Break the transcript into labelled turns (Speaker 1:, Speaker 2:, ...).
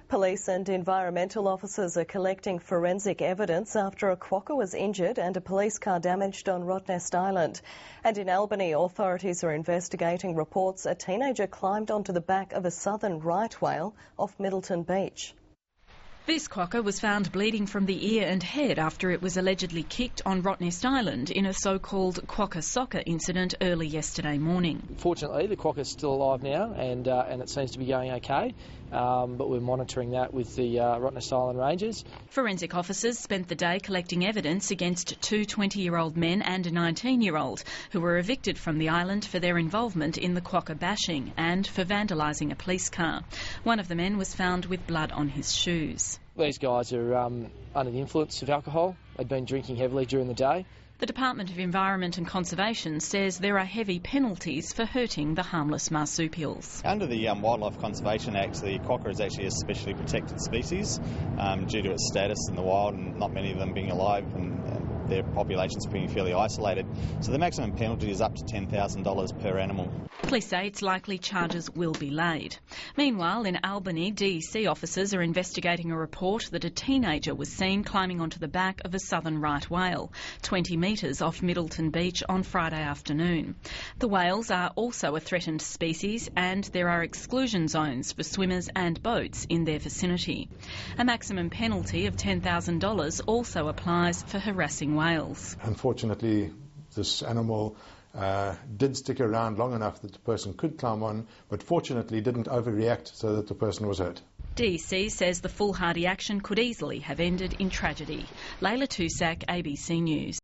Speaker 1: Police and environmental officers are collecting forensic evidence after a quokka was injured and a police car damaged on Rottnest Island. And in Albany, authorities are investigating reports a teenager climbed onto the back of a southern right whale off Middleton Beach.
Speaker 2: This quokka was found bleeding from the ear and head after it was allegedly kicked on Rottnest Island in a so-called quokka soccer incident early yesterday morning.
Speaker 3: Fortunately, the quokka is still alive now and it seems to be going okay, but we're monitoring that with the Rottnest Island Rangers.
Speaker 2: Forensic officers spent the day collecting evidence against two 20-year-old men and a 19-year-old who were evicted from the island for their involvement in the quokka bashing and for vandalising a police car. One of the men was found with blood on his shoes.
Speaker 3: These guys are under the influence of alcohol. They've been drinking heavily during the day.
Speaker 2: The Department of Environment and Conservation says there are heavy penalties for hurting the harmless marsupials.
Speaker 4: Under the Wildlife Conservation Act, the quokka is actually a specially protected species due to its status in the wild and not many of them being alive and their populations being fairly isolated. So the maximum penalty is up to $10,000 per animal.
Speaker 2: Police say it's likely charges will be laid. Meanwhile, in Albany, DEC officers are investigating a report that a teenager was seen climbing onto the back of a southern right whale, 20 metres off Middleton Beach on Friday afternoon. The whales are also a threatened species and there are exclusion zones for swimmers and boats in their vicinity. A maximum penalty of $10,000 also applies for harassing whales.
Speaker 5: Unfortunately, this animal did stick around long enough that the person could climb on, but fortunately didn't overreact so that the person was hurt.
Speaker 2: DEC says the foolhardy action could easily have ended in tragedy. Layla Tusak, ABC News.